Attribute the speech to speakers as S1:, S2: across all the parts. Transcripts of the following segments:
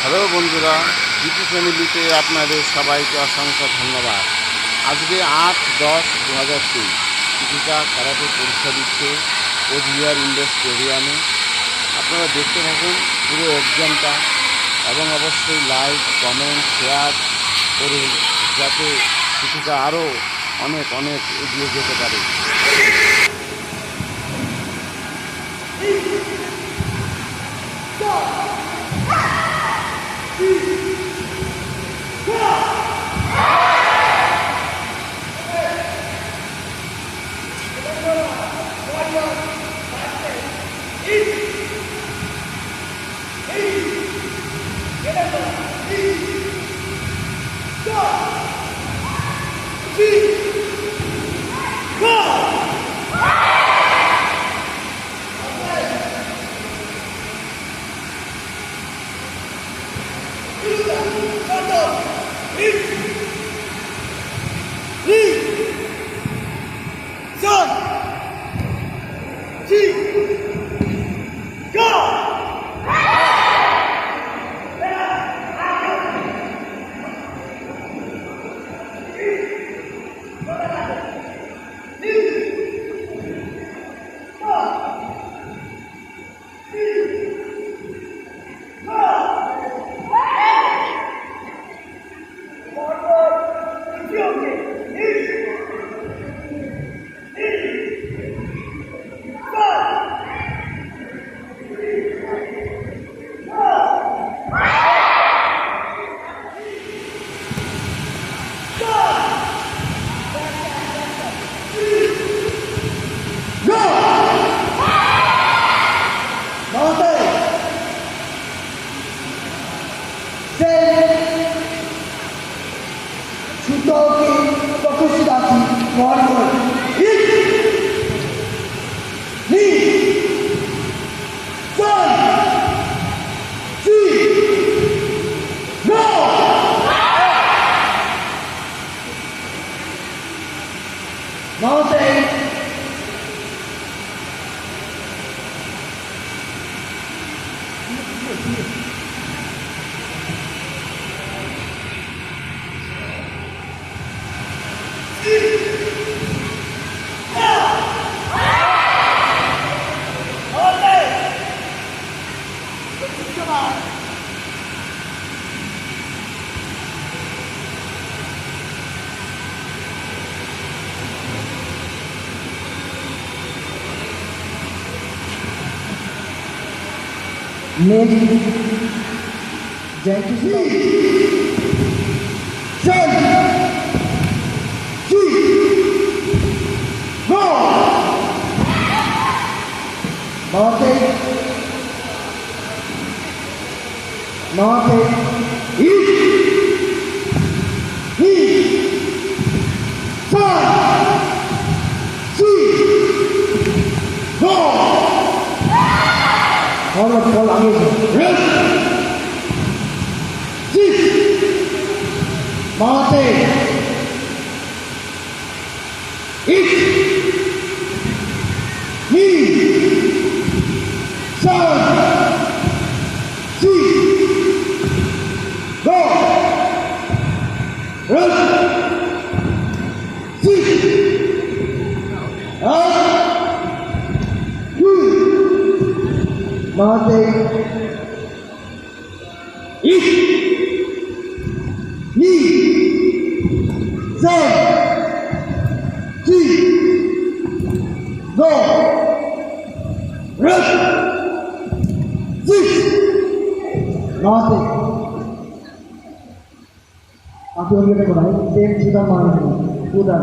S1: Hello বন্ধুরা, GP ফ্যামিলিতে আপনাদের সবাইকে অসংখ্য ধন্যবাদ। আজকে 8-10-2023 প্রীতিকা ক্যারাটে পরীক্ষা দিচ্ছে কোচবিহার ইন্ডোর স্টেডিয়ামে। আপনারা দেখতে থাকুন পুরো এক্সামটা এবং অবশ্যই লাইক, কমেন্ট, শেয়ার করুন যাতে প্রীতিকা আরও অনেক অনেক এগিয়ে যেতে পারে।
S2: Next, Jackie go! Norte, eat, go! Forward ball again. Rest. Six. Mate. Eat. Knee. Seven. Six. Go. Rest. Six. Up. Mate, eat, knee, seven, three, go, rest, six, mate. Aku lagi ada kau same sudah mana? Sudah.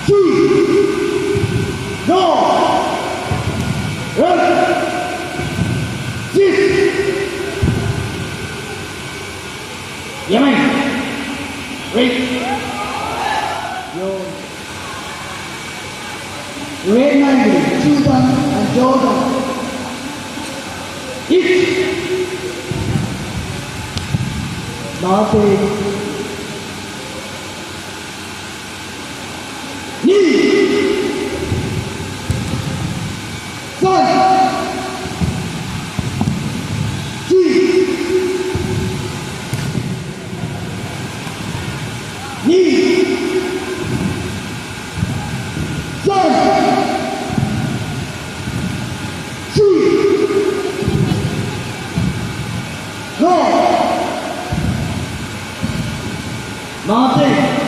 S2: Three, go. Six. Yemen. Wait. Yo. Red 90, Susan and Jordan. Hit. Mate. Knee. Son. G. Mountain.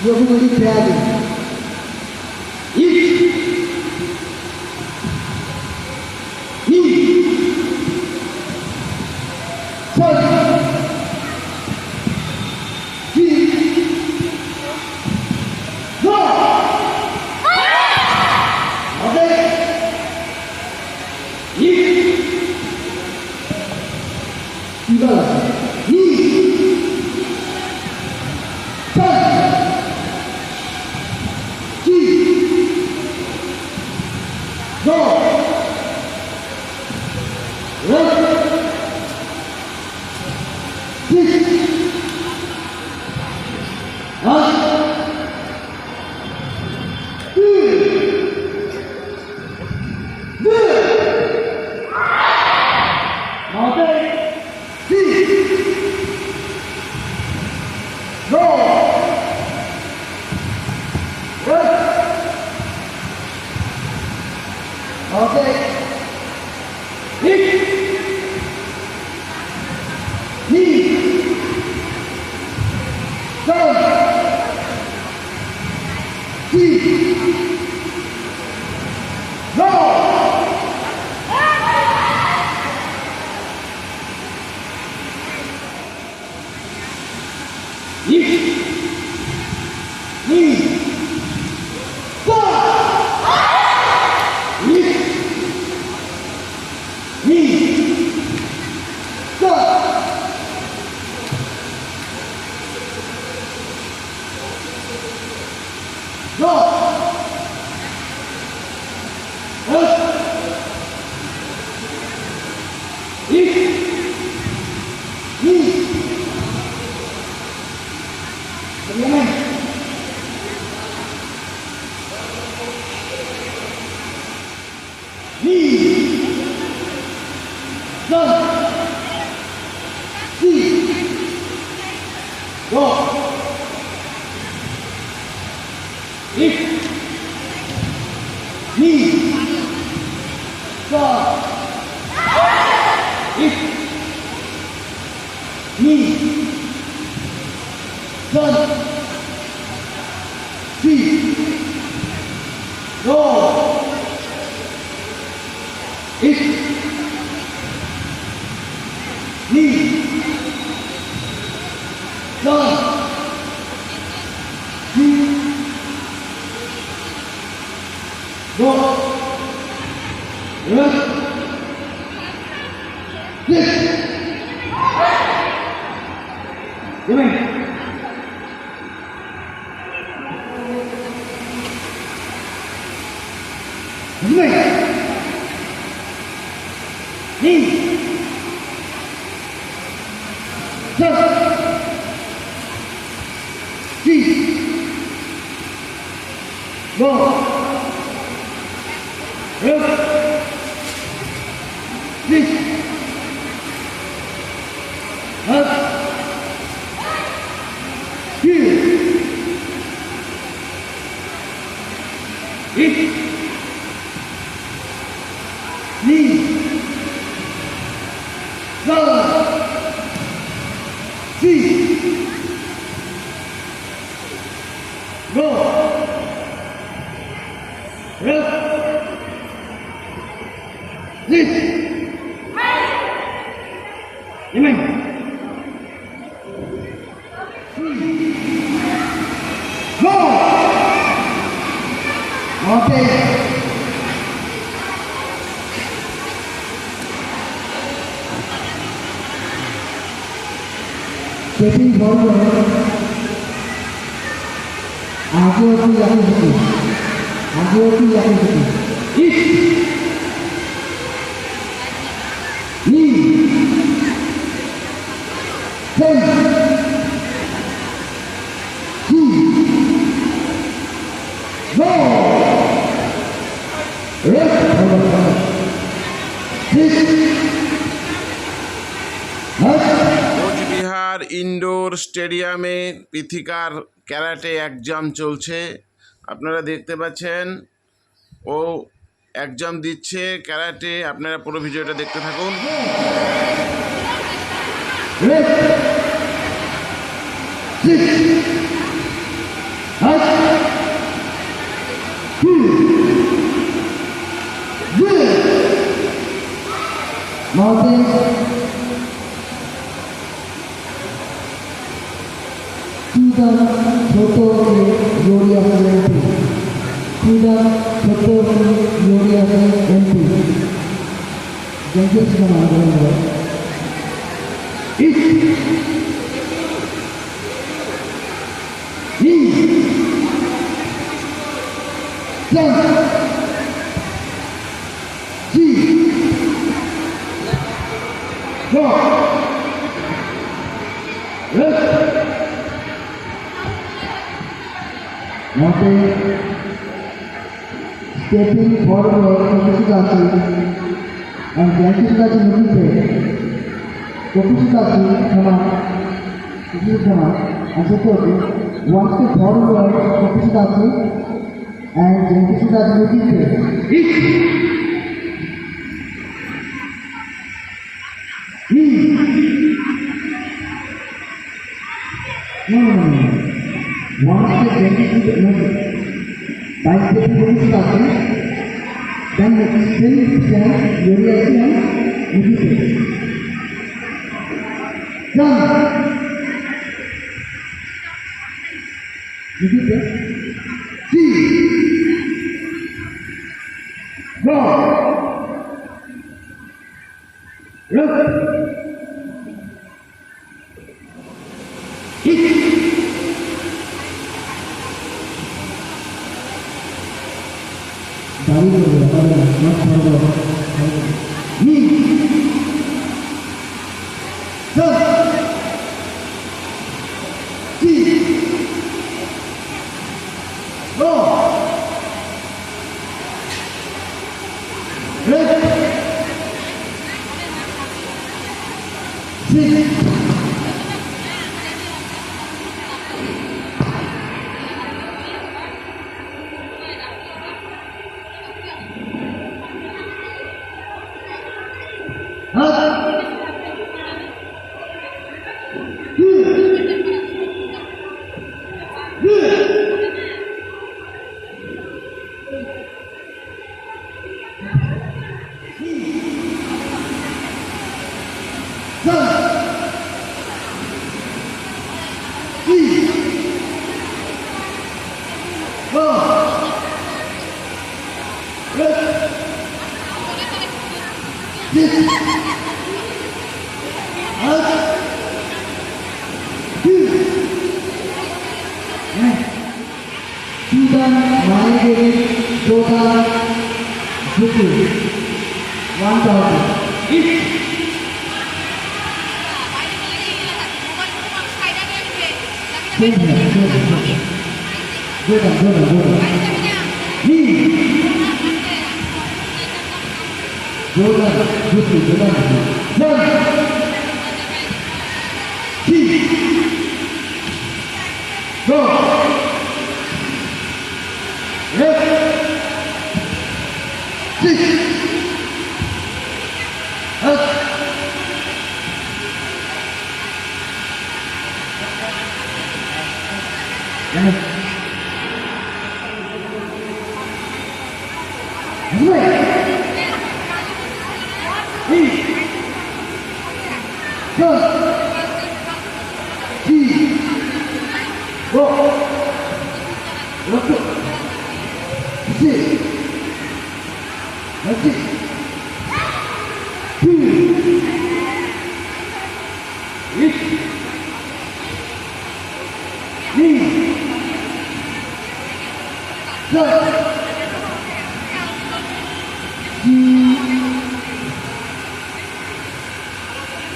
S2: Eu vou lhe pegar. stepping forward, आगे होती जाती है, आगे होती जाती है, इस, नी, सेन, सी, no, rest,
S1: Cooch Behar indoor স্টেডিয়ামে পৃথিকার ক্যারাটে এক্সাম চলছে। আপনারা দেখতে পাচ্ছেন ও এক্সাম দিচ্ছে ক্যারাটে। আপনারা পুরো ভিডিওটা দেখতে থাকুন।
S2: छोटो के योरिया से एमपी, सीधा छोटो के योरिया से एमपी, जंगल से मांग रहे हैं। इस, ही, जंग, जी, go, let's stepping forward Prithikachi and Prithikachi looking there. Prithikachi come on, and so one step forward Prithikachi and Prithikachi looking there. No. One step by stepping Prithikachi, then the still stand Yoriachi and Nikite. Done. Nikite. See. Go. Look. Hit.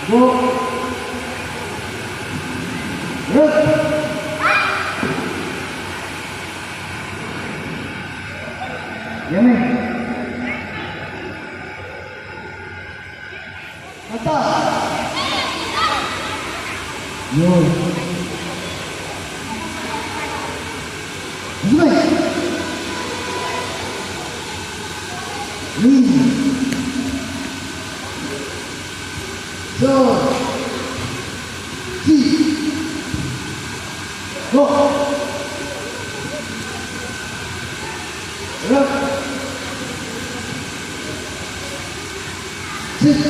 S2: Go. Left. Yemen. Mata. Yo. Ismail. Lee. So. See. Go. Left. Sit.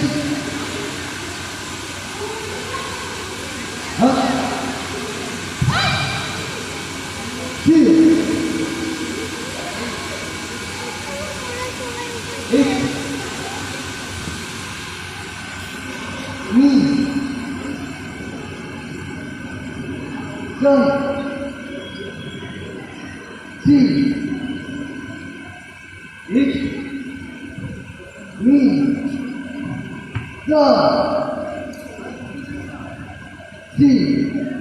S2: Up. Here. 8. Knee. 7. 3. 8. Knee. 7. 3.